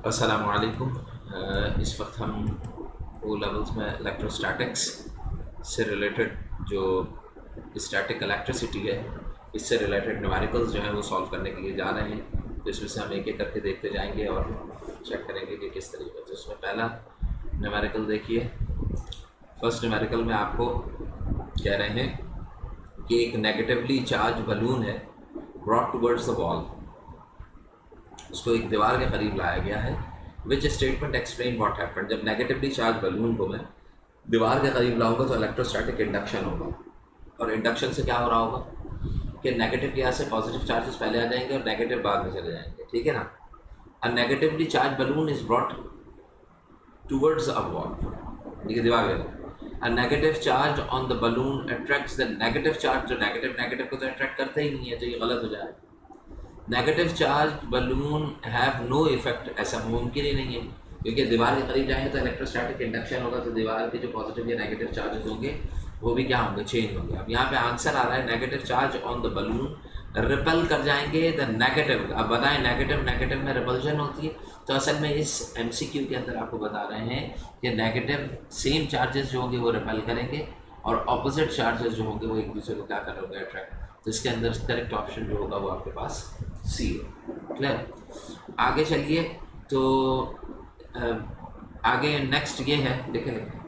अस्सलामुअलैकुम। इस वक्त हम ओ लेवल्स में इलेक्ट्रोस्टैटिक्स से रिलेटेड जो स्टैटिक इलेक्ट्रिसिटी है इससे रिलेटेड न्यूमेरिकल्स जो हैं वो सॉल्व करने के लिए जा रहे हैं। तो इसमें से हम एक एक करके देखते जाएंगे और चेक करेंगे कि किस तरीके से। इसमें पहला न्यूमेरिकल देखिए। फर्स्ट न्यूमेरिकल में आपको कह रहे हैं कि एक नेगेटिवली चार्ज बलून है ब्रॉट टूवर्ड्स द वॉल, उसको एक दीवार के करीब लाया गया है। Which statement explain what happened. जब नेगेटिवली चार्ज बलून को मैं दीवार के करीब लाऊंगा तो इलेक्ट्रोस्टैटिक इंडक्शन होगा, और इंडक्शन से क्या हो रहा होगा कि नेगेटिव के यहाँ से पॉजिटिव चार्जेस पहले आ जाएंगे और नेगेटिव बाद में चले जाएंगे, ठीक है ना। अ negatively charge balloon is brought towards a wall, ठीक है, दीवार के। A negative charge on the balloon attracts the negative charge. जो नेगेटिव नेगेटिव को तो अट्रैक्ट करते ही नहीं है, तो ये गलत हो जाए। Negative charge balloon have no effect, ऐसा मुमकिन ही नहीं है, क्योंकि दीवार के करीब जाएंगे तो इलेक्ट्रोस्टैटिक इंडक्शन होगा, तो दीवार के जो पॉजिटिव या नेगेटिव चार्जेस होंगे वो भी क्या होंगे, चेंज होंगे। अब यहाँ पे आंसर आ रहा है negative charge on the balloon ripple कर जाएंगे द नेगेटिव। अब बताएं नेगेटिव नेगेटिव में रिपल्जन होती है, तो असल में इस एमसीक्यू के अंदर आपको बता रहे हैं कि नेगेटिव सेम चार्जेस जो होंगे वो रिपल करेंगे और ऑपोजिट चार्जेस जो होंगे वो एक दूसरे को क्या करोगे, अट्रैक्ट। तो इसके अंदर करेक्ट ऑप्शन जो होगा वो आपके पास सी हो। क्लियर। आगे चलिए, तो आगे नेक्स्ट ये है, देखें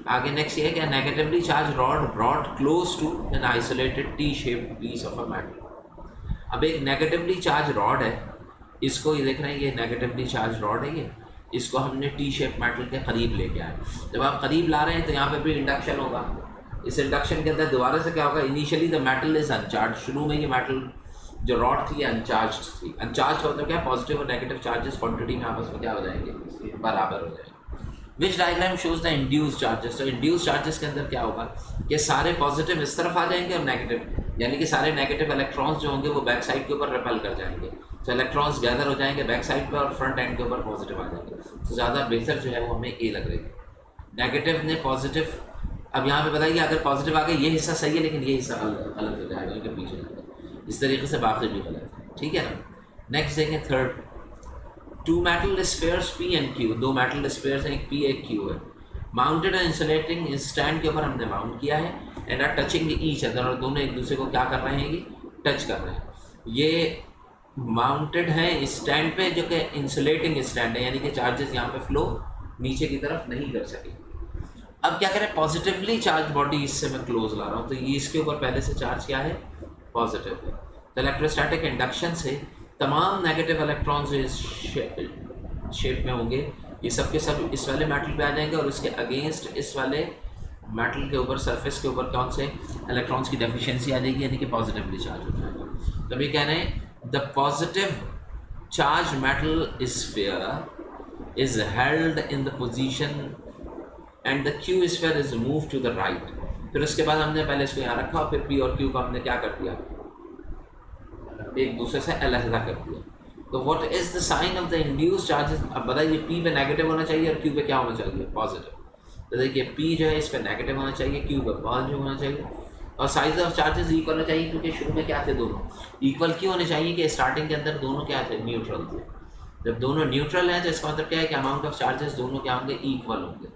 आगे नेक्स्ट ये है कि negatively charge rod brought close to an isolated T shaped piece of a metal. अब एक नेगेटिवली चार्ज रॉड है, इसको ये देख रहे हैं, ये नेगेटिवली चार्ज रॉड है, ये इसको हमने टी शेप मेटल के करीब लेके आए। जब आप करीब ला रहे हैं तो यहाँ पे भी इंडक्शन होगा। इस इंडक्शन के अंदर दोबारा से क्या होगा, इनिशियली द मेटल इज अनचार्ज। शुरू में ये मेटल जो रॉड थी अनचार्ज थी। अनचार्ज होता क्या, पॉजिटिव और नेगेटिव चार्जेस क्वांटिटी में आपस में क्या हो जाएंगे, बराबर हो जाएंगे। Which diagram shows the induce charges. तो इंड्यूस चार्जेस के अंदर क्या होगा कि सारे पॉजिटिव इस तरफ आ जाएंगे और नेगेटिव, यानी कि सारे नेगेटिव इलेक्ट्रॉन्स जो होंगे वो बैक साइड के ऊपर रिपेल कर जाएंगे। तो इलेक्ट्रॉन्स गैदर हो जाएंगे बैक साइड पे और फ्रंट एंड के ऊपर पॉजिटिव आ जाएंगे। तो ज़्यादा बेहतर जो है वो हमें ए लग रही है। नेगेटिव ने पॉजिटिव, अब यहाँ पे बताइए अगर पॉजिटिव आ गए ये हिस्सा सही है लेकिन ये हिस्सा गलत हो जाएगा, इनके पीछे जाएगा। इस तरीके से बाकी भी गलत है, ठीक है ना। नेक्स्ट देखें third. Two metal spheres P and Q. दो मेटल स्फेयर्स हैं, एक पी एक क्यू है। माउंटेड एंड इंसुलेटिंग स्टैंड के ऊपर हमने माउंट किया है and are touching each other, और दोनों एक दूसरे को क्या कर रहे हैं, ये टच कर रहे हैं। ये माउंटेड है स्टैंड पे जो कि इंसुलेटिंग स्टैंड है, यानी कि चार्जेस यहाँ पे फ्लो नीचे की तरफ नहीं कर सके। अब क्या करें, पॉजिटिवली चार्ज बॉडी इससे मैं क्लोज ला रहा हूँ, तो ये इसके ऊपर पहले से चार्ज क्या है, पॉजिटिव है। तो इलेक्ट्रोस्टैटिक इंडक्शन से तमाम नेगेटिव इलेक्ट्रॉन्स इस शेप में होंगे, ये सब के सब इस वाले मेटल पे आ जाएंगे और उसके अगेंस्ट इस वाले मेटल के ऊपर सरफेस के ऊपर कौन से इलेक्ट्रॉन्स की डेफिशिएंसी आ जाएगी, यानी कि पॉजिटिवली चार्ज हो जाएगा। तो अभी कह रहे हैं the positive charge metal sphere is held in the position and the Q sphere is move to the right. फिर उसके बाद हमने पहले इसको यहाँ रखा और फिर पी और क्यू को हमने क्या कर दिया, एक दूसरे से अलग कर दिया। तो what is the sign of the induce charges. अब बताइए पी पे नेगेटिव होना चाहिए और क्यू पे क्या होना चाहिए, पॉजिटिव। तो देखिए पी जो है इस पे नेगेटिव होना चाहिए, क्यू पे पॉजिटिव होना चाहिए, और साइज ऑफ चार्जेस इक्वल होना चाहिए, क्योंकि शुरू में क्या थे, दोनों इक्वल क्यों होने चाहिए कि स्टार्टिंग के अंदर दोनों क्या थे, न्यूट्रल थे। जब दोनों न्यूट्रल हैं तो इसका मतलब क्या है कि अमाउंट ऑफ चार्जेस दोनों क्या होंगे, इक्वल होंगे।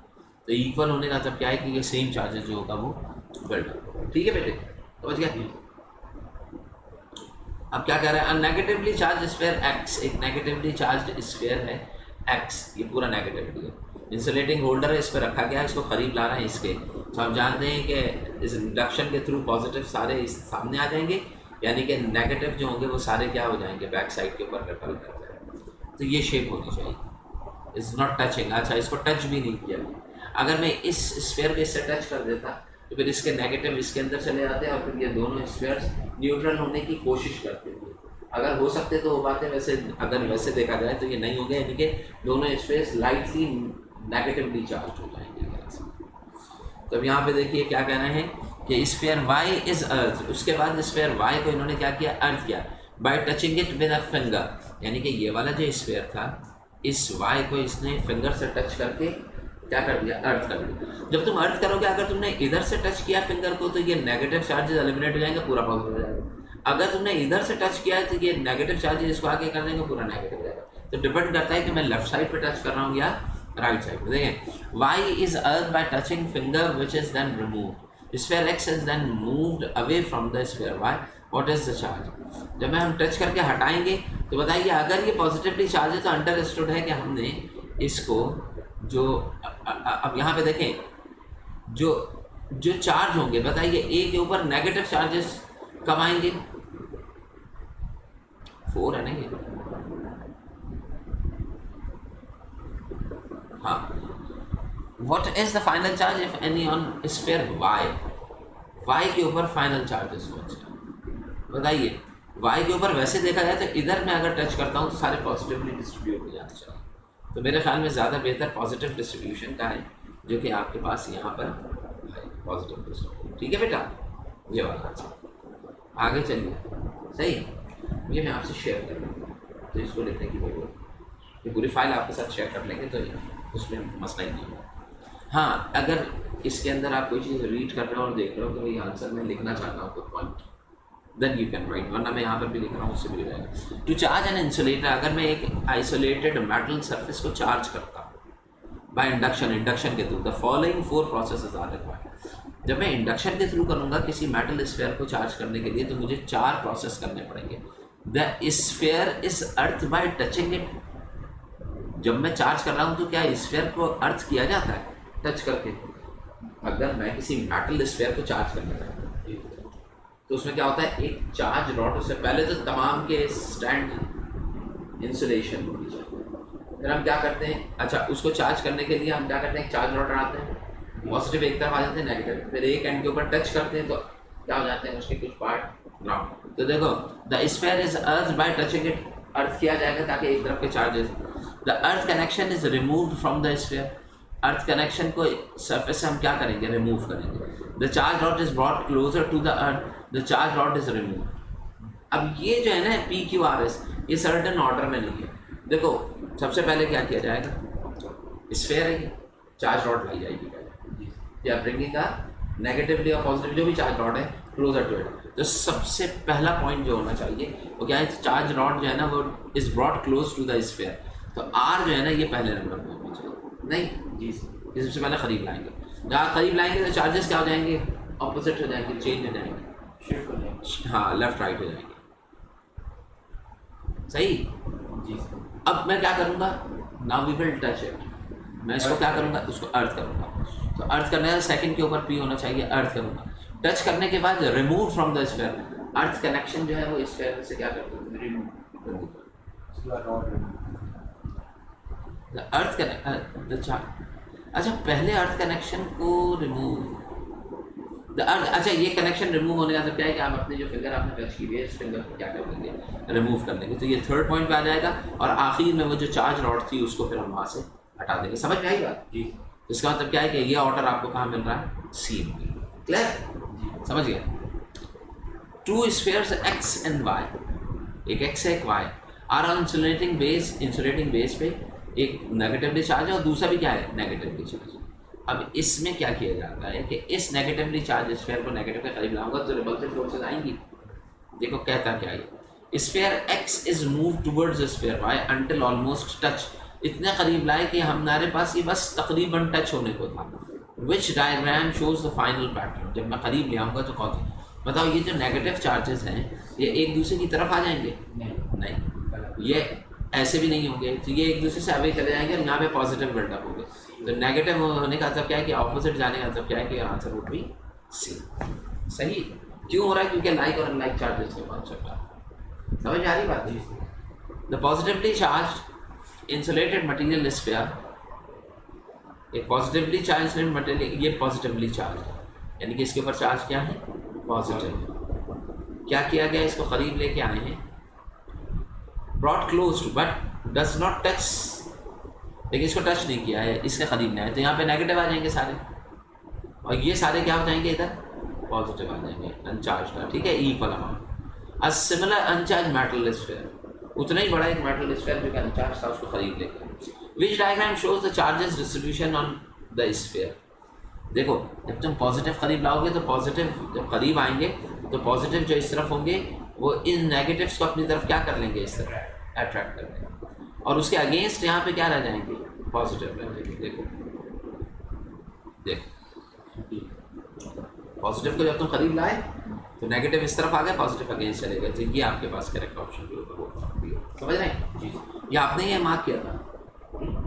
तो इक्वल होने का मतलब क्या है कि ये सेम चार्जेस जो होगा वो बिल्ड, ठीक है बेटे, समझ गया। अब क्या कह रहा है, नेगेटिवली चार्ज स्फीयर एक्स, एक नेगेटिवली चार्ज स्फीयर है एक्स, ये पूरा नेगेटिवली है। इंसुलेटिंग होल्डर है, इस पर रखा गया है, इसको करीब ला रहे हैं इसके। तो आप जानते हैं कि इस इंडक्शन के थ्रू पॉजिटिव सारे इस सामने आ जाएंगे, यानी कि नेगेटिव जो होंगे वो सारे क्या हो जाएंगे, बैक साइड के ऊपर रिपल कर जाएंगे। तो ये शेप होनी चाहिए, इज़ नॉट टचिंग। अच्छा, इसको टच भी नहीं किया। अगर मैं इस स्फीयर को इससे टच कर देता तो फिर इसके नेगेटिव इसके अंदर चले जाते और फिर ये दोनों स्फीयर्स न्यूट्रल होने की कोशिश करते थे। अगर हो सकते तो वो बातें, वैसे अगर वैसे देखा जाए तो ये नहीं हो गया, यानी कि दोनों स्फीयर्स लाइटली नेगेटिवली चार्ज हो जाएंगे। तो अब यहाँ पे देखिए क्या कहना है कि स्फीयर वाई इज अर्थ। उसके बाद स्फीयर वाई को इन्होंने क्या किया, अर्थ किया bye touching it with a finger, यानी कि ये वाला जो स्फीयर था इस वाई को इसने फिंगर से टच करके क्या कर दिया, अर्थ कर दिया। जब तुम अर्थ करोगे, अगर तुमने इधर से टच किया फिंगर को तो ये नेगेटिव चार्जेस एलिमिनेट हो जाएंगे, पूरा पॉजिटिव हो जाएगा। अगर तुमने इधर से टच किया है तो ये नेगेटिव चार्जेस इसको आगे कर देंगे, पूरा नेगेटिव हो जाएगा। तो डिपेंड करता है कि मैं लेफ्ट साइड पे टच कर रहा हूँ या राइट साइड पे। देखें y is earth by touching finger which is then removed, sphere x is then moved away from the sphere y, what is the charge? जब मैं हम टच करके हटाएंगे तो बताइए अगर ये पॉजिटिवली चार्ज है तो अंडरस्टूड है कि हमने इसको जो अब यहाँ पे देखें जो जो चार्ज होंगे, बताइए ए के ऊपर नेगेटिव चार्जेस कब आएंगे? 4 है ना ये, हाँ। What is the final charge if any on sphere y? y के ऊपर फाइनल चार्जेस बताइए। y के ऊपर वैसे देखा जाए तो इधर मैं अगर टच करता हूँ तो सारे पॉजिटिवली डिस्ट्रीब्यूट हो जाना चाहिए, तो मेरे ख्याल में ज़्यादा बेहतर पॉजिटिव डिस्ट्रीब्यूशन का है जो कि आपके पास यहाँ पर पॉजिटिव डिस्ट्रीब्यूशन। ठीक है बेटा, ये वाला आंसर। आगे चलिए, सही। ये मैं आपसे शेयर कर रहा हूँ तो इसको लिखने की जरूरत, ये पूरी फाइल आपके साथ शेयर कर लेंगे तो उसमें मसला ही नहीं होगा। हाँ, अगर इसके अंदर आप कोई चीज़ रीड कर रहे हो और देख रहे हो तो ये आंसर मैं लिखना चाहता हूँ कोई point, then you can write, वरना मैं यहाँ पर भी लिख रहा हूँ उससे भी हो जाएगा। टू चार्ज एन इंसुलेटर, अगर मैं एक आइसोलेटेड मेटल सरफेस को चार्ज करता हूँ बाय इंडक्शन के through, the following 4 processes are required. जब मैं इंडक्शन के थ्रू करूँगा किसी मेटल स्फीयर को चार्ज करने के लिए तो मुझे 4 प्रोसेस करने पड़ेंगे। The sphere is earth by touching it, जब मैं चार्ज कर रहा हूँ तो क्या स्फीयर को अर्थ किया जाता है टच करके? अगर मैं किसी मेटल स्फीयर को चार्ज करना चाहता हूँ तो उसमें क्या होता है, एक चार्ज रॉड, उससे पहले तो तमाम के स्टैंड इंसुलेशन होनी चाहिए। फिर हम क्या करते हैं, अच्छा उसको चार्ज करने के लिए हम क्या करते हैं, एक चार्ज रॉड लगाते हैं, पॉजिटिव एक तरफ आ जाते हैं, नेगेटिव, फिर एक एंड के ऊपर टच करते हैं तो क्या हो जाते हैं उसके कुछ पार्ट ग्राउंड। तो देखो the sphere is earth by touching it, earth किया जाएगा ताकि एक तरफ के charges. The earth connection is removed from the sphere, earth connection को सरफेस से हम क्या करेंगे, रिमूव करेंगे। The charge rod is brought closer to the earth, the charge rod is remove. अब ये जो है ना PQRS, ये सर्टेन ऑर्डर में नहीं है। देखो सबसे पहले क्या किया जाएगा, स्फीयर है, चार्ज रॉड लाई जाएगी पहले, या ब्रिंगिंग का नेगेटिवली और पॉजिटिवली जो भी चार्ज रॉड है क्लोजर टू इट। तो सबसे पहला पॉइंट जो होना चाहिए वो क्या है, चार्ज रॉड जो है ना वो is brought close to the sphere, तो R जो है ना ये पहले नंबर पर होना चाहिए। नहीं जी, ये सबसे पहले करीब लाएंगे, जहाँ करीब लाएंगे तो चार्जेस क्या हो जाएंगे, ऑपोजिट हो जाएंगे, चेंज हो जाएंगे, शिफ्ट हो जाएंगे, हाँ लेफ्ट राइट हो जाएंगे, सही जी। अब मैं क्या करूँगा, now we will touch it, मैं इसको क्या करूँगा, उसको अर्थ करूँगा। तो अर्थ करने का सेकंड के ऊपर P होना चाहिए, अर्थ करूँगा। टच करने के बाद remove from the sphere, earth connection जो है वो स्फीयर से क्या करते हैं, रिमूव। अर्थ कनेक्शन, अच्छा पहले अर्थ कनेक्शन को रिमूव, अच्छा ये कनेक्शन रिमूव होने का मतलब क्या है कि आप अपने जो फिंगर आपने टच की हुई है इस फिंगर को क्या कर देंगे, रिमूव कर देंगे। तो ये थर्ड पॉइंट पे आ जाएगा और आखिर में वो जो चार्ज रॉड थी उसको फिर हम वहाँ से हटा देंगे। समझ में आई बात जी? इसका मतलब क्या है कि ये ऑर्डर आपको कहाँ मिल रहा है, C में। क्लियर, समझ गए? 2 स्फीयर्स X एंड Y, एक X है एक Y, are on insulating base पे एक नेगेटिवली चार्ज है और दूसरा भी क्या है, नेगेटिवली चार्ज। अब इसमें क्या किया जाता है कि इस नेगेटिवली चार्ज स्फीयर को नेगेटिव के करीब लाऊंगा तो रिपल्सिव फोर्सेस आएंगी। देखो कहता क्या है, sphere X is move towards sphere Y until almost touch, इतने करीब लाए कि हमारे पास ये बस तकरीबन टच होने को था। Which diagram shows the final pattern, जब मैं करीब ले आऊँगा तो कौन सी, बताओ ये जो नेगेटिव चार्जेस हैं ये एक दूसरे की तरफ आ जाएंगे, नहीं, ये ऐसे भी नहीं होंगे, तो ये एक दूसरे से अवे चले जाएंगे और यहाँ पे पॉजिटिव बिल्डअप होंगे। तो नेगेटिव होने का मतलब क्या है कि ऑपोजिट जाने का मतलब क्या है कि आंसर वुड बी C। सही क्यों हो रहा है, क्योंकि लाइक और अनलाइक चार्जेस के कॉन्सेप्ट है। समझ आ रही बात? The positively charge insulated material sphere, एक पॉजिटिवली चार्ज इंसुलेटेड मटेरियल, ये पॉजिटिवली चार्ज है, यानी कि इसके ऊपर चार्ज क्या है, पॉजिटिव। क्या किया गया, इसको करीब लेके आए हैं, brought close to but does not touch, लेकिन इसको टच नहीं किया है, इसके करीब नहीं आए, तो यहाँ पे नेगेटिव आ जाएंगे सारे और ये सारे क्या हो जाएंगे, इधर पॉजिटिव आ जाएंगे अनचार्ज का। ठीक है, equal amount. A similar अनचार्ज metal sphere, उतना ही बड़ा एक मेटल स्फीयर जो कि अनचार्ज था उसको करीब लेकर। Which diagram shows the charges distribution on the sphere. देखो जब तुम पॉजिटिव करीब लाओगे तो पॉजिटिव जब करीब आएंगे तो पॉजिटिव जो इस तरफ होंगे वो इन नेगेटिव्स को अपनी तरफ क्या कर लेंगे, इस तरफ अट्रैक्ट कर लेंगे। और उसके अगेंस्ट यहाँ पे क्या रह जाएंगे, पॉजिटिव रह जाएंगे। देखो पॉजिटिव को जब तुम करीब लाए तो नेगेटिव इस तरफ आ गए, पॉजिटिव अगेंस्ट चले गए। तो ये आपके पास करेक्ट ऑप्शन के ऊपर होगा, समझ रहे हैं जी। ये आपने ये मार्क किया था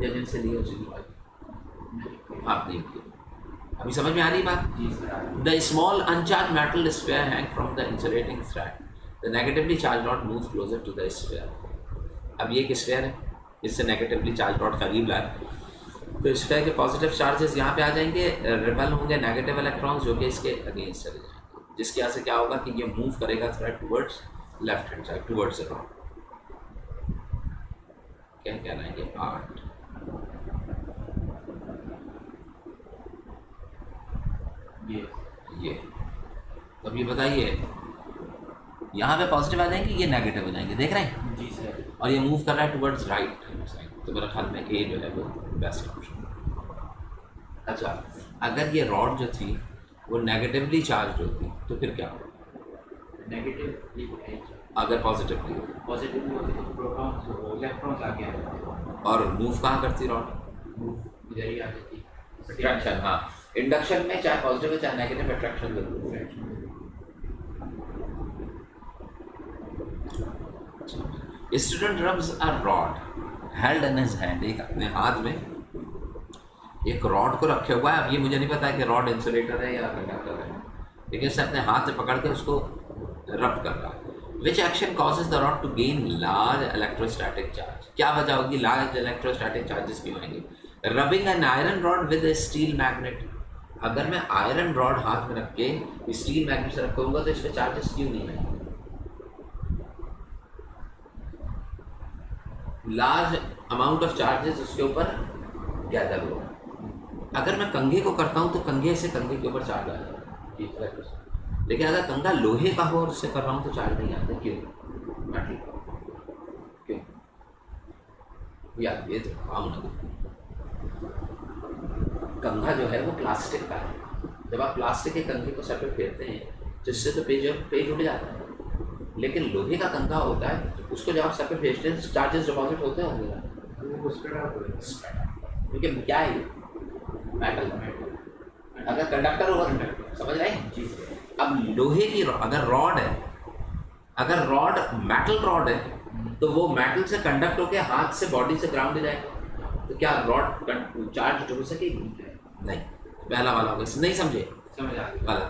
या जिनसे लिया आपने किया, अभी समझ में आ रही बात? The small uncharge metal sphere hang from the insulating thread, the negatively charge rod moves closer to the sphere. अब ये एक स्फीयर है, इससे नेगेटिवली चार्ज रॉड करीब लाए तो स्फीयर के पॉजिटिव चार्जेस यहाँ पे आ जाएंगे, रिपेल होंगे नेगेटिव इलेक्ट्रॉन्स जो कि इसके अगेंस्ट चले जाएंगे, जिसकी वजह से क्या होगा कि ये मूव करेगा thread towards left hand side, towards the rod. क्या कहलाएंगे 8। ये अब ये बताइए यहाँ पे पॉजिटिव आ जाएंगे, ये नेगेटिव हो जाएंगे, देख रहे हैं जी सर। और ये मूव कर रहा है टुवर्ड्स राइट साइड, तो मेरे ख्याल में ए जो है वो बेस्ट ऑप्शन। अच्छा, अगर ये रॉड जो थी वो नेगेटिवली चार्ज होती तो फिर क्या होगा? नेगेटिव अगर पॉजिटिवली हो, पॉजिटिव होते तो प्रोटॉन्स इलेक्ट्रॉन्स आगे आ जाते और मूव कहाँ करती रॉड? इधर ही आ जाती अट्रैक्शन। हाँ, इंडक्शन में चाहे पॉजिटिव है चाहे नेगेटिव, अट्रैक्शन जरूर है। Student rubs a rod held in his hand, एक अपने हाथ में एक रॉड को रखे हुआ है। अब ये मुझे नहीं पता है कि रॉड इंसुलेटर है या कंडक्टर है, लेकिन उसने अपने हाथ से पकड़ के उसको रब कर रहा है। Which action causes the rod to gain large electrostatic charge, क्या वजह होगी लार्ज इलेक्ट्रोस्टैटिक चार्जेस क्यों आएंगे? Rubbing an iron rod with a steel magnet, अगर मैं आयरन रॉड हाथ में रख के स्टील मैग्नेट से रखूंगा तो इस पर चार्जेस क्यों नहीं आएंगे? लार्ज अमाउंट ऑफ चार्जेस उसके ऊपर गैदर हो। अगर मैं कंघे को करता हूँ तो कंघे से कंघे के ऊपर चार्ज आ जाएगा, लेकिन अगर कंघा लोहे का हो और उससे कर रहा हूँ तो चार्ज नहीं आता। क्यों? मेटल क्यों? यार ये तो काम ना, कंघा जो है वो प्लास्टिक का है, जब आप प्लास्टिक के कंघे को सर पे फेरते हैं तो इससे तो पेज उड़ जाता है, लेकिन लोहे का कंघा होता है उसको जब आप सर पे फेंचते हैं चार्जेस डिपॉजिट होते होंगे ना, क्योंकि क्या है मेटल। अगर कंडक्टर होगा समझ रहे हैं जी। अब लोहे की अगर रॉड है, अगर रॉड मेटल रॉड है तो वो मेटल से कंडक्ट होकर हाथ से बॉडी से ग्राउंड जाएगा, तो क्या रॉड चार्ज हो सकेगी? नहीं। पहला वाला होगा, नहीं समझे? समझ आ गया। वाला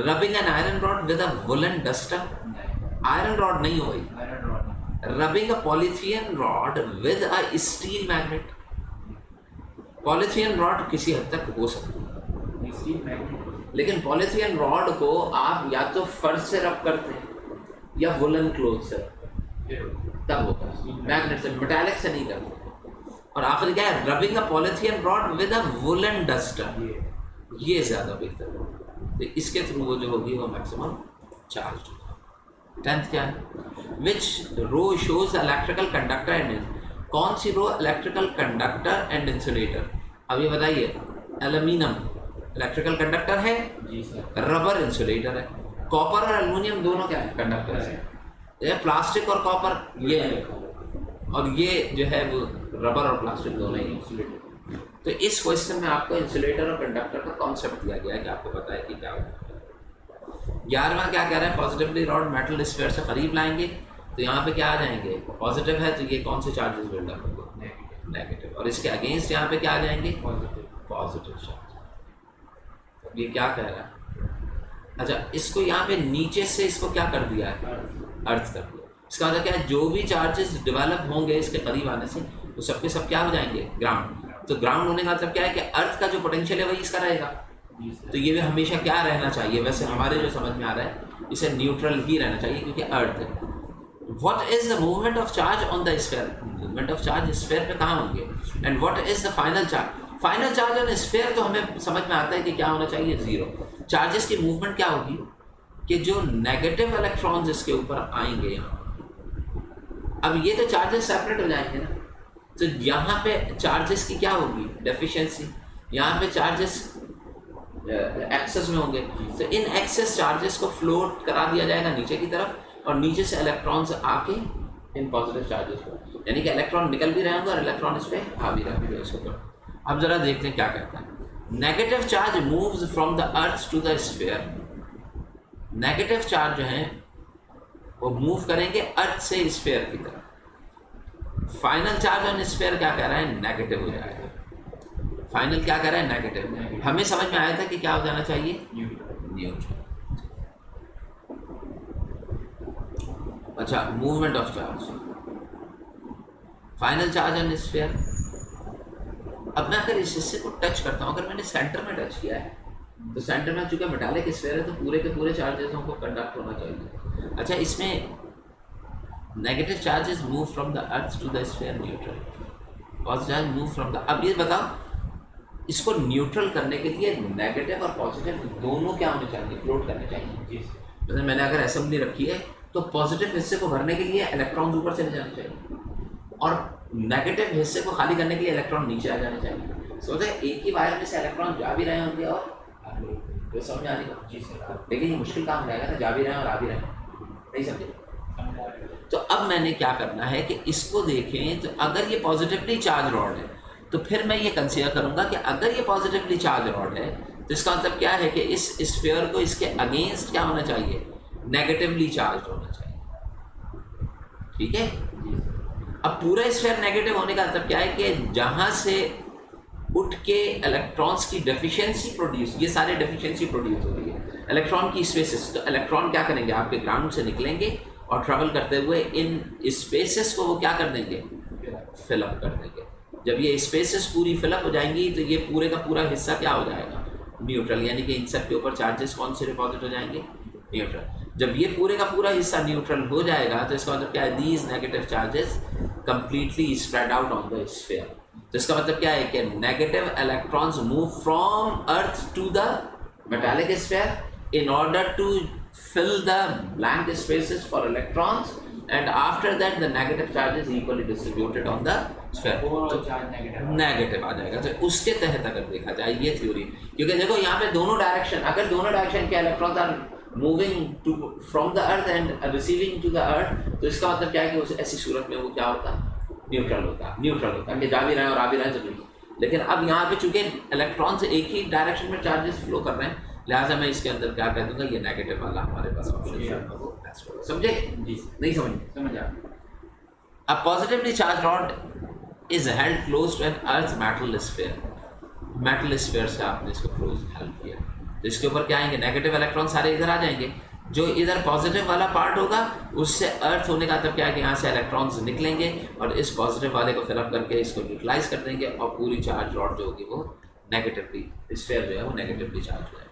rubbing an iron rod with a woollen duster, iron rod नहीं हो गई। Iron rod rubbing a polythene rod with a steel magnet, polythene rod किसी हद तक हो सकती है, स्टील मैग्नेट, लेकिन पॉलीथियन रॉड को आप या तो फर्श से रब करते हैं या वुलन क्लोथ से, तब होता है। मैग्नेट से, मेटालिक से नहीं करते। और आखिर क्या है? Rubbing a polythene rod with a woollen duster, ये ज़्यादा बेहतर है। तो इसके थ्रू वो जो होगी वो मैक्सिमम चार्ज होगा। 10th क्या है? विच रो शोज इलेक्ट्रिकल कंडक्टर एंड, कौन सी रो इलेक्ट्रिकल कंडक्टर एंड इंसुलेटर? अब ये बताइए, एल्यूमिनियम इलेक्ट्रिकल कंडक्टर है जी सर, रबर इंसुलेटर है। कॉपर और एल्युमिनियम दोनों क्या है? कंडक्टर है। ये प्लास्टिक और कॉपर ये है, और ये जो है वो रबर और प्लास्टिक दोनों ही इंसुलेटर। तो इस क्वेश्चन में आपको इंसुलेटर और कंडक्टर का कॉन्सेप्ट दिया गया है कि आपको पता है कि क्या होता है। 11वां क्या कह रहे हैं? पॉजिटिवली रॉड मेटल स्फीयर से करीब लाएंगे तो यहाँ पे क्या आ जाएंगे? पॉजिटिव है तो ये कौन से चार्जेस बिल्डअप होंगे? नेगेटिव। और इसके अगेंस्ट यहाँ पे क्या आ जाएंगे? Positive charge. ये क्या कह रहा है? अच्छा, इसको यहाँ पे नीचे से इसको क्या कर दिया है? अर्थ कर दिया। इसका मतलब क्या है? जो भी चार्जेस डेवलप होंगे इसके करीब आने से वो सबके सब क्या हो जाएंगे? ग्राउंड। तो ग्राउंड होने का मतलब क्या है कि अर्थ का जो पोटेंशियल है वही इसका रहेगा। तो ये भी हमेशा क्या रहना चाहिए? वैसे हमारे जो समझ में आ रहा है इसे न्यूट्रल ही रहना चाहिए क्योंकि अर्थ है। What is the movement of charge on the sphere? Movement of charge sphere पे कहाँ होंगे? And what is the final charge? Final charge on sphere तो हमें समझ में आता है कि क्या होना चाहिए? 0। चार्जेस की मूवमेंट क्या होगी कि जो नेगेटिव इलेक्ट्रॉन्स इसके ऊपर आएंगे यहाँ, अब ये तो चार्जेस सेपरेट हो जाएंगे ना, तो यहाँ पे चार्जेस की क्या होगी? डेफिशिएंसी। यहाँ पे चार्जेस एक्सेस में होंगे, तो इन एक्सेस चार्जेस को फ्लोट करा दिया जाएगा नीचे की तरफ और नीचे से इलेक्ट्रॉन्स आके इन पॉजिटिव चार्जेस को यानी कि इलेक्ट्रॉन निकल भी रहे होंगे और इलेक्ट्रॉन इस पर आ भी रहे होंगे इसके ऊपर। अब जरा देखते हैं क्या कहता है। Negative charge moves from the earth to the sphere. Negative charge जो है वो मूव करेंगे अर्थ से स्फीयर की तरफ। फाइनल चार्ज ऑन स्फीयर क्या कह रहा है, नेगेटिव हो जाएगा। फाइनल क्या कह रहा है, नेगेटिव। हमें समझ में आया था कि क्या हो जाना चाहिए, न्यूट्रल। अच्छा, movement of charge, final charge on sphere. अब मैं अगर इस हिस्से को टच करता हूँ, अगर मैंने सेंटर में टच किया है तो सेंटर में चूंकि मेटालिक स्फीयर है तो पूरे के पूरे चार्जेस को कंडक्ट होना चाहिए। अच्छा, इसमें negative charges move from the earth to the sphere, neutral. Positive charge move from the, अब ये बताओ इसको न्यूट्रल करने के लिए नेगेटिव और पॉजिटिव दोनों क्या होने चाहिए, फ्लोट करने चाहिए। मतलब मैंने अगर असेंबली रखी है तो पॉजिटिव हिस्से को भरने के लिए इलेक्ट्रॉन ऊपर चले जाने चाहिए और नेगेटिव हिस्से को खाली करने के लिए इलेक्ट्रॉन नीचे आ जाने चाहिए। सोचते एक ही वायर में से इलेक्ट्रॉन जा भी रहे होंगे और तो समझ आने का। जी सर, लेकिन ये मुश्किल काम हो जाएगा ना, जा भी रहे हैं और आ भी रहे हैं, नहीं समझे। तो अब मैंने क्या करना है कि इसको देखें, तो अगर ये पॉजिटिवली चार्ज रॉड है तो फिर मैं ये कंसीडर करूंगा कि अगर ये पॉजिटिवली चार्ज रॉड है तो इसका मतलब क्या है कि इस स्फीयर को इसके अगेंस्ट क्या होना चाहिए, नेगेटिवली चार्ज होना चाहिए। ठीक है, अब पूरा स्फीयर नेगेटिव होने का मतलब क्या है कि जहां से उठ के इलेक्ट्रॉन्स की डेफिशिएंसी प्रोड्यूस, ये सारे डेफिशिएंसी प्रोड्यूस हो रही है इलेक्ट्रॉन की स्पेसेस। तो इलेक्ट्रॉन क्या करेंगे, आपके ग्राउंड से निकलेंगे और ट्रैवल करते हुए इन स्पेसेस को वो क्या कर देंगे, फिलअप कर देंगे। जब ये स्पेसेस पूरी फिलअप हो जाएंगी तो ये पूरे का पूरा हिस्सा क्या हो जाएगा, न्यूट्रल। यानी कि इन सब के ऊपर चार्जेस कौन से डिपॉजिट हो जाएंगे, न्यूट्रल। जब ये पूरे का पूरा हिस्सा न्यूट्रल हो जाएगा तो इसका मतलब क्या है, these negative charges completely spread out on the sphere. तो इसका मतलब क्या है कि negative electrons move from earth to the metallic sphere in order to fill the blank spaces for electrons, and after that the negative charge is equally distributed on the sphere. तो negative आ जाएगा। तो उसके तहत अगर देखा जाए ये theory, क्योंकि देखो यहाँ पे दोनों डायरेक्शन, अगर दोनों डायरेक्शन के electrons are moving to from the earth and receiving to the earth, तो इसका मतलब क्या है कि उस ऐसी सूरत में वो क्या होता, न्यूट्रल होता कि जा भी रहे हैं और आ भी रहे हैं जरूरी। लेकिन अब यहाँ पे चूंकि इलेक्ट्रॉन्स एक ही डायरेक्शन में चार्जेस फ्लो कर रहे हैं, लिहाजा मैं इसके अंदर क्या कह दूंगा, ये नेगेटिव वाला हमारे पास ऑप्शन है। समझे जी, नहीं समझ आ। अब positively charge rod is held close to an earth metal sphere. Metal sphere से आपने इसको क्लोज हेल्ड किया तो इसके ऊपर क्या आएंगे, नेगेटिव इलेक्ट्रॉन सारे इधर आ जाएंगे। जो इधर पॉजिटिव वाला पार्ट होगा उससे अर्थ होने का मतलब क्या है कि यहाँ से इलेक्ट्रॉन्स निकलेंगे और इस पॉजिटिव वाले को फिलअप करके इसको न्यूट्रलाइज कर देंगे और पूरी चार्ज रॉड जो होगी वो नेगेटिवली, स्फीयर जो है वो नेगेटिवली चार्ज हो जाएगा।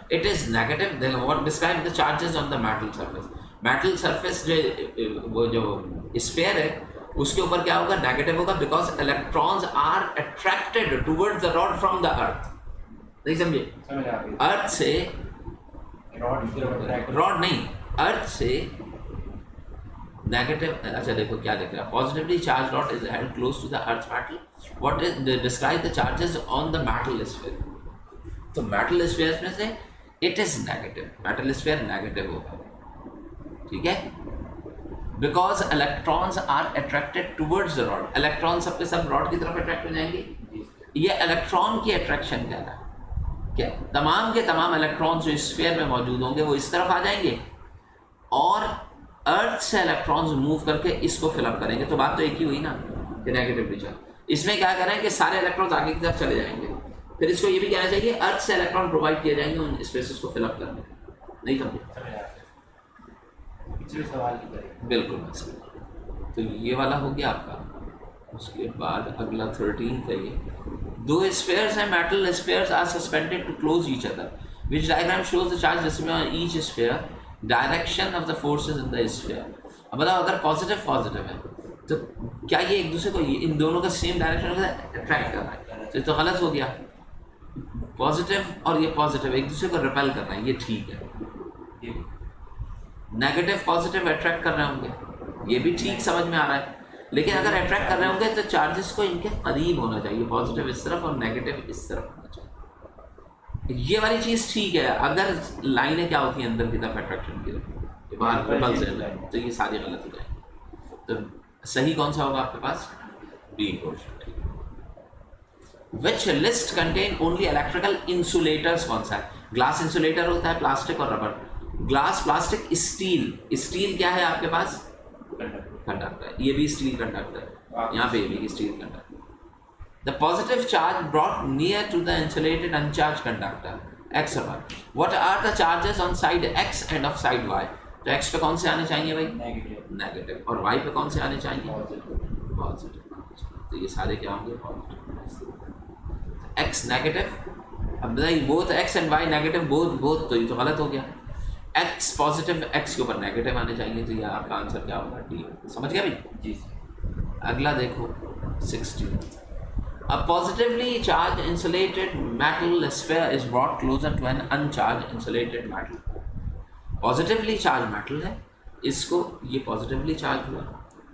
It is negative. Then what describe the charges on the metal surface? Metal surface वो जो स्फीयर है उसके ऊपर क्या होगा, नेगेटिव होगा, because electrons are attracted towards the rod from the earth. नहीं समझे, अर्थ से रॉड नहीं, अर्थ से नेगेटिव। अच्छा देखो क्या लिख रहा है, positively charge rod is held close to the earth metal. What is describe the charges on the metal sphere. तो मेटल स्फीयर में से it is negative, metal sphere negative होगा, ठीक है, because electrons are attracted towards the rod. Electron सबके सब rod की तरफ अट्रैक्ट हो जाएंगे। ये इलेक्ट्रॉन की अट्रैक्शन क्या है, क्या तमाम के तमाम इलेक्ट्रॉन जो स्फीयर में मौजूद होंगे वो इस तरफ आ जाएंगे और अर्थ से इलेक्ट्रॉन्स मूव करके इसको फिलअप करेंगे। तो बात तो एक ही हुई ना कि नेगेटिव चार्ज। इसमें क्या कर रहे हैं कि सारे इलेक्ट्रॉन्स आगे की तरफ चले जाएंगे, फिर इसको ये भी कहना चाहिए अर्थ से इलेक्ट्रॉन प्रोवाइड किए जाएंगे उन स्पेसेस को फिलअप करने। नहीं समझे, पिछले सवाल की तरह बिल्कुल। तो ये वाला हो गया आपका। उसके बाद अगला 13 है ये, दो स्फीयर्स हैं, metal spheres are suspended to close each other, which diagram shows the charge distribution on each sphere, direction of the forces in the sphere. अब बताओ अगर पॉजिटिव है तो क्या ये एक दूसरे को, इन दोनों का सेम डायरेक्शन में अट्रैक्ट कर रहा है, तो ये तो गलत हो गया। पॉजिटिव और ये पॉजिटिव एक दूसरे को रिपेल कर रहे हैं, ये ठीक है। नेगेटिव पॉजिटिव अट्रैक्ट कर रहे होंगे, ये भी ठीक समझ में आ रहा है। लेकिन अगर अट्रैक्ट कर रहे होंगे तो चार्जेस को इनके करीब होना चाहिए, पॉजिटिव इस तरफ और नेगेटिव इस तरफ होना चाहिए। ये वाली चीज़ ठीक है। अगर लाइनें क्या होती हैं अंदर की तरफ अट्रैक्शन की तरफ, बाहर रिपल से, तो ये सारी गलत हो जाएंगी। तो सही कौन सा होगा आपके पास? B portion. Which list contain only electrical insulators, कौन सा है? ग्लास इंसुलेटर होता है, प्लास्टिक और rubber. Glass, plastic, steel. Steel क्या है आपके पास? कंडक्टर। ये भी स्टील कंडक्टर, यहाँ पे ये भी steel conductor. The positive charge brought near to the insulated uncharge conductor X और Y. What are the charges on side X and of side Y? तो एक्स पे कौन से आने चाहिए भाई? नेगेटिव। और वाई पे कौन से आने चाहिए? पॉजिटिव। तो ये सारे क्या होंगे? पॉजिटिव। एक्स नेगेटिव, अब बताइए both X and Y negative, both तो ये तो गलत हो गया। एक्स पॉजिटिव, एक्स के ऊपर नेगेटिव आने चाहिए, तो ये आपका आंसर क्या होगा? डी। समझ गया भाई? जी। अगला देखो 16। A positively charged insulated metal sphere is brought closer to an uncharged insulated metal. Positively charged metal है, इसको ये positively charged हुआ,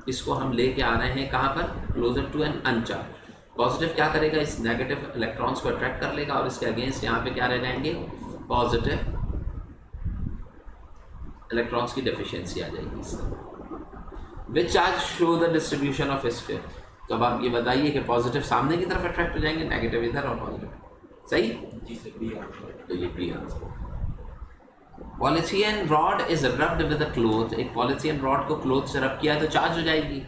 इसको हम लेके आ रहे हैं कहाँ पर? Closer to an uncharged। Positive क्या करेगा? इस नेगेटिव इलेक्ट्रॉन्स को अट्रैक्ट कर लेगा और इसके अगेंस्ट यहाँ पे क्या रह जाएंगे? पॉजिटिव इलेक्ट्रॉन्स की डेफिशिएंसी आ जाएगी इससे। Which charge show the distribution of sphere? तो अब आप ये बताइए कि पॉजिटिव सामने की तरफ अट्रैक्ट हो जाएंगे, नेगेटिव इधर और पॉजिटिव, सही? जी सर, बी आंसर। तो ये B answer. Polythene rod is rubbed with a cloth. एक पॉलीथियन रॉड को क्लोथ से रब किया तो चार्ज हो जाएगी,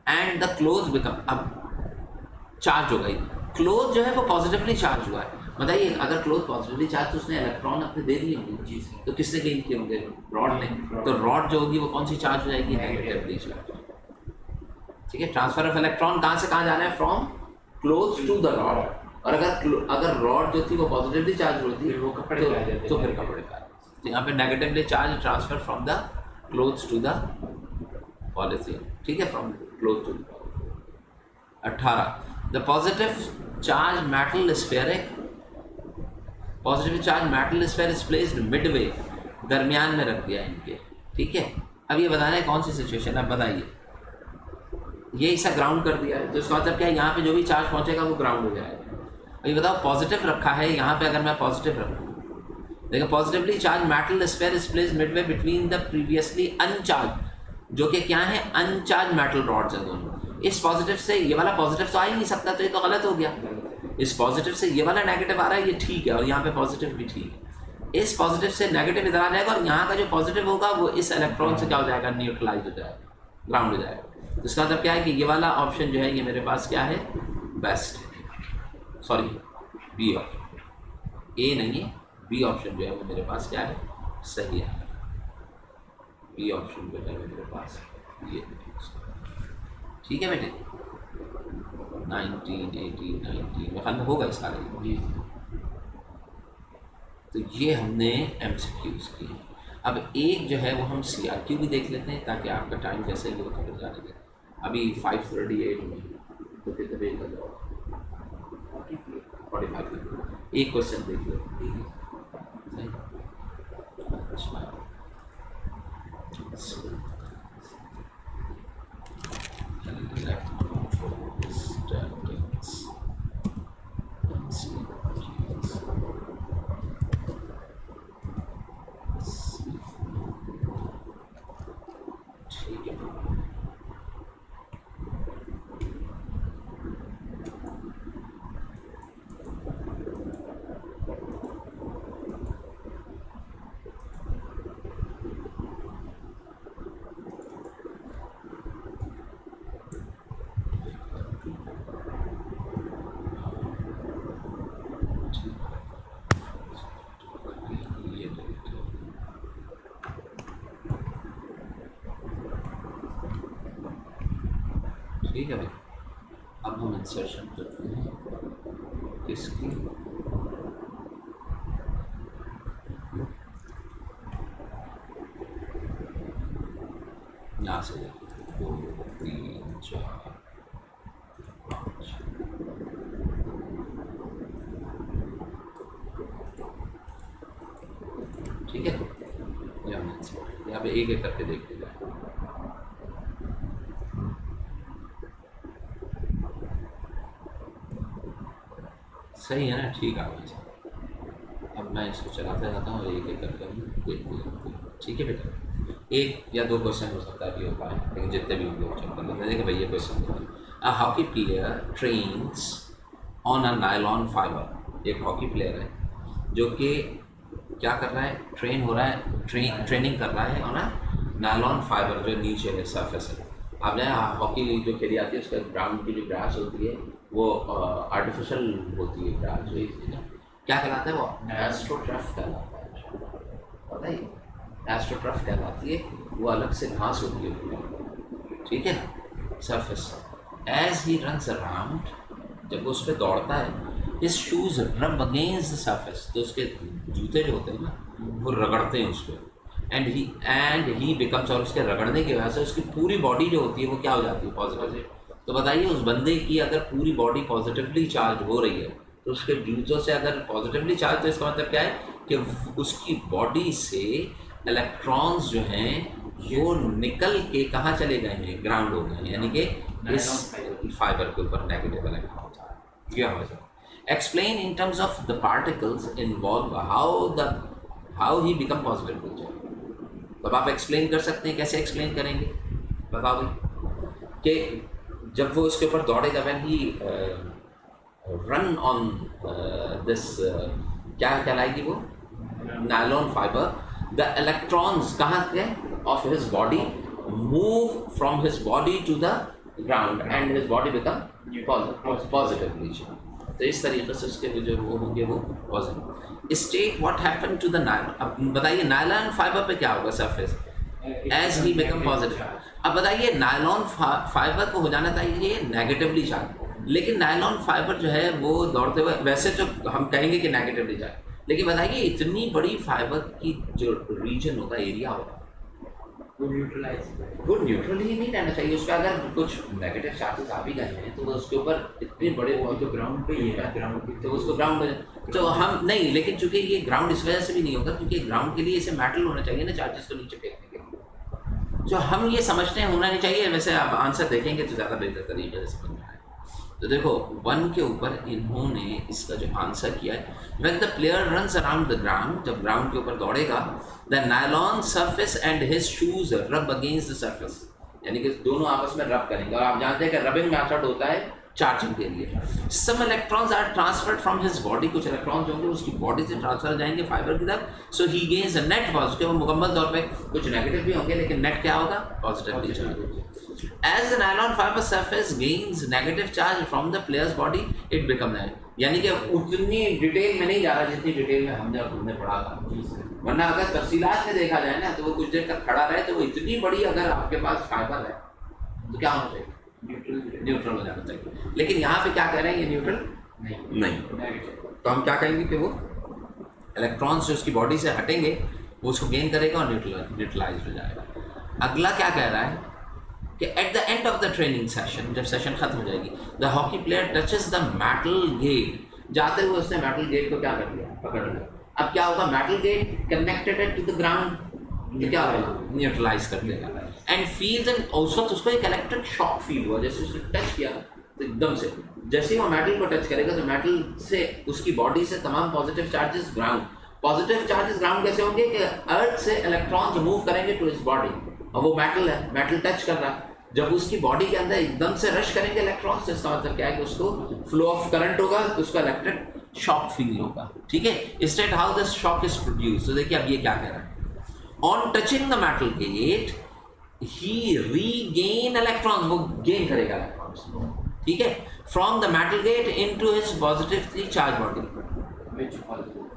एंड द क्लोथ बिकम, अब चार्ज हो गई। क्लोथ जो है वो पॉजिटिवली चार्ज हुआ है। बताइए अगर क्लोथ पॉजिटिवली चार्ज, तो उसने इलेक्ट्रॉन अपने दे दिए होंगे, जी सर। तो किसने गेन किए होंगे? रॉड ने। तो रॉड जो होगी वो कौन सी चार्ज हो जाएगी? Negatively charge. ठीक है, ट्रांसफर ऑफ इलेक्ट्रॉन कहाँ से कहाँ जाना है? From cloth to the rod. और अगर रॉड जो थी वो पॉजिटिवली चार्ज होती वो कपड़े पे आ जाते तो हैं। फिर कपड़े पे। तो यहाँ पे negatively charge transfer from the cloth to the polythene. ठीक है, from cloth to 18। The positive charge metal sphere, positive charge metal sphere is placed midway, दरमियान में रख दिया इनके। ठीक है, अब ये बताना है कौन सी सिचुएशन है, बताइए। ये ऐसा ग्राउंड कर दिया है, तो इसका मतलब क्या है? यहाँ पे जो भी चार्ज पहुँचेगा वो ग्राउंड हो जाएगा। ये बताओ पॉजिटिव रखा है यहाँ पे, अगर मैं पॉजिटिव रखूँ, देखो positively charge metal sphere is placed Midway between the previously अनचार्ज, जो कि क्या है? अनचार्ज मेटल रॉड्स हैं दोनों। इस पॉजिटिव से ये वाला पॉजिटिव तो आ ही नहीं सकता, तो ये तो गलत हो गया। इस पॉजिटिव से ये वाला नेगेटिव आ रहा है, ये ठीक है, और यहाँ पे पॉजिटिव भी ठीक है। इस पॉजिटिव से नेगेटिव इधर आ जाएगा, और यहाँ का जो पॉजिटिव होगा वो इस इलेक्ट्रॉन से क्या हो जाएगा? न्यूट्रलाइज हो जाएगा, ग्राउंड हो जाएगा। तो इसका मतलब क्या है कि ये वाला ऑप्शन जो है ये मेरे पास क्या है? बेस्ट है। सॉरी, बी ऑप्शन, ए नहीं है, बी ऑप्शन जो है वो मेरे पास क्या है? सही है। बी ऑप्शन जो है मेरे पास ये, ठीक है बेटे। 19, 18, 19 में खत्म हो गए सारे। जी। तो ये हमने MCQs किए। अब एक जो है वो हम CRQ भी देख लेते हैं, ताकि आपका टाइम जैसे ही वो खत्म जाने दें। अभी 5:38 में, तो कितने पेज का जवाब? 45। एक क्वेश्चन देख लो। अच्छा, ठीक है भाई। अब हम इंसर्शन करते हैं किसकी? यहाँ से 2, 3, 4, 5। ठीक है, यहाँ पे एक एक करके देख लीजिए। सही है ना? ठीक है। अब मैं इसको चलाता जाता हूँ और एक एक करके हम देखते जाते हैं। ठीक है बेटा। एक या दो क्वेश्चन हो सकता है भी हो पाए, लेकिन जितने भी होंगे चेक कर लेते हैं। देखिए भैया question, a hockey player trains on a nylon fibre. एक हॉकी प्लेयर है जो कि क्या कर रहा है, ट्रेन हो रहा है, ट्रेनिंग कर रहा है ऑन अ नायलॉन फाइबर, जो नीचे है सरफेस है। आप जाए हॉकी जो खेली जाती है उसका ग्राउंड की जो ग्रास होती है वो आर्टिफिशियल होती है ग्रास, जो क्या कहलाता है वो एस्ट्रोटर्फ कहलाता है, पता ही एस्ट्रोटर्फ कहलाती है, वो अलग से घास होती है पूरी, ठीक है ना, surface. As he runs around, जब वो उस पर दौड़ता है, his shoes rub against the surface, तो उसके जूते जो होते हैं ना वो रगड़ते हैं उस पर, एंड ही बिकम्स, और उसके रगड़ने की वजह से उसकी पूरी बॉडी जो होती है वो क्या हो जाती है, पॉजिटिव। तो बताइए उस बंदे की अगर पूरी बॉडी पॉजिटिवली चार्ज हो रही है तो उसके जूतों से अगर पॉजिटिवली चार्ज, तो इसका मतलब क्या है कि उसकी बॉडी से इलेक्ट्रॉन्स जो हैं वो निकल के कहाँ चले गए हैं, ग्राउंड हो गए हैं, यानी कि इस फाइबर के ऊपर नेगेटिव इलेक्ट्रॉन्स आ रहे हैं। Explain in terms of the particles involve how he become positive. तब आप एक्सप्लेन कर सकते हैं, कैसे एक्सप्लेन करेंगे बताओ कि जब वो उसके ऊपर दौड़ेगा, when he run on this, क्या कहलाएगी वो, नायलॉन फाइबर, द इलेक्ट्रॉन्स कहाँ थे of his body move from his body to the ground and his body become positively. तो इस तरीके से उसके जो वो होंगे वो positive. State what happen to the nylon. अब बताइए नायलॉन फाइबर पे क्या होगा surface, as he become positive. अब बताइए नायलॉन फाइबर को हो जाना चाहिए नेगेटिवली चार्ज, लेकिन नायलॉन फाइबर जो है वो दौड़ते हुए, वैसे तो हम कहेंगे कि नेगेटिवली चार्ज, लेकिन बताइए इतनी बड़ी फाइबर की जो रीजन होता है, एरिया होता है, वो न्यूट्रल ही नहीं रहना चाहिए। उसका अगर कुछ नेगेटिव चार्जेस आ भी गए हैं तो उसके ऊपर इतने बड़े, तो ग्राउंड पे ही है, ग्राउंड तो उसको ग्राउंड, तो हम नहीं, लेकिन चूंकि ये ग्राउंड इस वजह से भी नहीं होगा क्योंकि ग्राउंड के लिए इसे मेटल होना चाहिए ना, चार्जेस को नीचे फेंकने के लिए, जो हम ये समझते हैं होना नहीं चाहिए। वैसे आप आंसर देखेंगे तो ज़्यादा बेहतर तरीके से समझ में आए। तो देखो 1 के ऊपर इन्होंने इसका जो आंसर किया है, when the player runs around the ground, जब ग्राउंड के ऊपर दौड़ेगा, the nylon surface and his shoes rub against the surface, यानी कि दोनों आपस में रब करेंगे। और आप जानते हैं कि रबिंग मेथड होता है चार्जिंग के लिए। Some electrons are transferred from his body, कुछ इलेक्ट्रॉन्स जो होंगे उसकी बॉडी से ट्रांसफर जाएंगे फाइबर की तरफ, so he gains a net positive. वो मुकम्मल तौर पे कुछ नेगेटिव भी होंगे लेकिन नेट क्या होगा, positive charge. As the nylon fibre surface gains negative charge from the player's body, it become net, यानी कि उतनी डिटेल में नहीं जा रहा जितनी डिटेल में हमने पढ़ा था, वरना अगर तफसीलात में देखा जाए ना तो वो कुछ देर तक खड़ा रहे, तो वो इतनी बड़ी अगर आपके पास फाइबर है तो क्या होना चाहिए, न्यूट्रल हो जाना चाहिए। लेकिन यहाँ पे क्या कह रहे हैं, ये न्यूट्रल नहीं। तो हम क्या कहेंगे कि वो इलेक्ट्रॉन्स जो उसकी बॉडी से हटेंगे वो उसको गेन करेगा और न्यूट्रलाइज हो जाएगा। अगला क्या कह रहा है कि at the end of the training session, जब सेशन खत्म हो जाएगी, the hockey player touches the metal gate, जाते हुए उसने मेटल गेट को क्या कर लिया, पकड़ लिया। अब क्या होगा, metal gate connected to the ground, तो क्या होगा, न्यूट्रलाइज कर देगा। एंड फील्स, एंड उस वक्त उसको एक इलेक्ट्रिक शॉक फील हुआ, जैसे उसने टच किया तो एकदम से, जैसे ही वो मेटल को टच करेगा तो मेटल से उसकी बॉडी से तमाम positive charges ground, positive charges ground कैसे होंगे कि अर्थ से इलेक्ट्रॉन्स मूव करेंगे टू हिज बॉडी, और वो मेटल है, मेटल टच कर रहा है, जब उसकी बॉडी के अंदर एकदम से रश करेंगे इलेक्ट्रॉन्स, तो इसका मतलब क्या है कि उसको फ्लो ऑफ करंट होगा, तो उसका इलेक्ट्रिक शॉक फील होगा। ठीक है, state how this shock is produce. तो देखिए अब ये क्या कह रहा है, on touching the metal gate he regain electrons, वो गेन करेगा इलेक्ट्रॉन्स, ठीक है, from the metal gate into his positively charge body,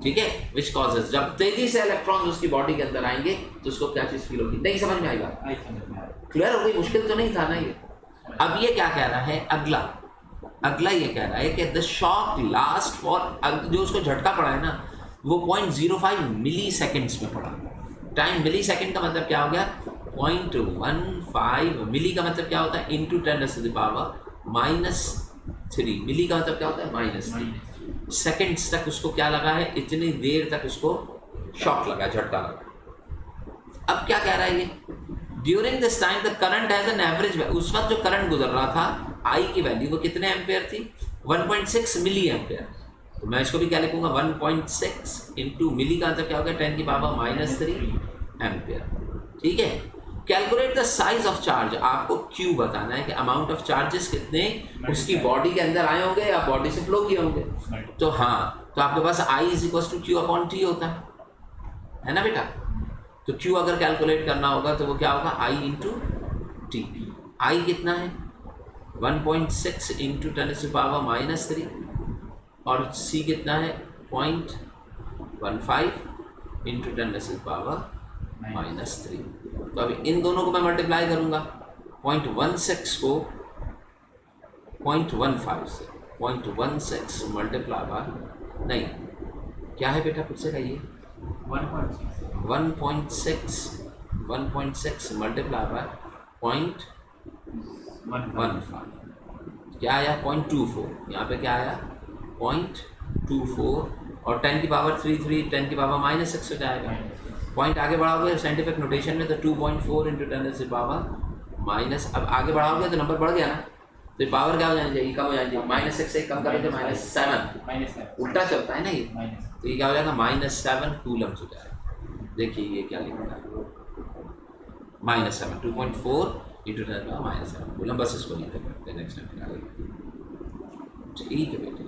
ठीक है, विच कॉजेस, जब तेजी से इलेक्ट्रॉन्स उसकी बॉडी के अंदर आएंगे तो उसको क्या चीज फील होगी, नहीं समझ में आएगा, क्लियर हो गई, मुश्किल तो नहीं था ना ये। अब ये क्या कह रहा है, अगला ये कह रहा है कि द शॉक लास्ट फॉर, जो उसको झटका पड़ा है ना वो 0.05 मिली सेकेंड्स में पड़ा। टाइम मिली सेकेंड का मतलब क्या हो गया, 0.15 मिली का मतलब क्या होता है, इंटू 10⁻⁻3, मिली का मतलब क्या होता है, -3 सेकेंड्स तक उसको क्या लगा है, इतनी देर तक उसको शॉक लगा, झटका लगा। अब क्या कह रहा है ये, during this time the current has an average, उस वक्त जो करंट गुजर रहा था आई की वैल्यू वो कितने एम्पेयर थी, 1.6 मिली एम्पेयर। तो मैं इसको भी क्या लिखूंगा, 1.6 इंटू मिली का मतलब क्या होगा, 10⁻³ एम्पेयर, ठीक है। Calculate the size of charge, आपको क्यू बताना है कि अमाउंट ऑफ चार्जेस कितने उसकी बॉडी के अंदर आए होंगे या बॉडी से फ्लो किए होंगे। तो हाँ, तो आपके पास I is equal to Q upon T होता है ना बेटा। तो क्यू अगर कैलकुलेट करना होगा तो वो क्या होगा, आई इंटू टी। आई कितना है 1.6 इंटू 10⁻³ और सी कितना है 0.15 इंटू 10⁻³ तो अभी इन दोनों को मैं मल्टीप्लाई करूंगा, 0.16 को 0.15 से 0.16 मल्टीप्लाई बाय नहीं क्या है बेटा फिर से कहिए 1.6 मल्टीप्लाई बाय 0.15 क्या आया 0.24, यहाँ पे क्या आया 0.24 और 10⁻³ 10⁻⁻6 हो जाएगा। पॉइंट आगे बढ़ाओगे साइंटिफिक नोटेशन में तो 2.4 इंटू 10⁻⁻, अब आगे बढ़ाओगे तो नंबर बढ़ गया ना, तो पावर क्या हो जानी चाहिए, कम हो जानी चाहिए, -6 से कम करोगे -7, उल्टा चलता है ना ये, तो ये क्या हो जाएगा -7 कूलम्स हो जाएगा। देखिए ये क्या लिखना है -7 2.4 इंटू 10⁻⁷ कूलम, बस इसको लिख सकते हैं नेक्स्ट टाइम। ठीक है बेटे।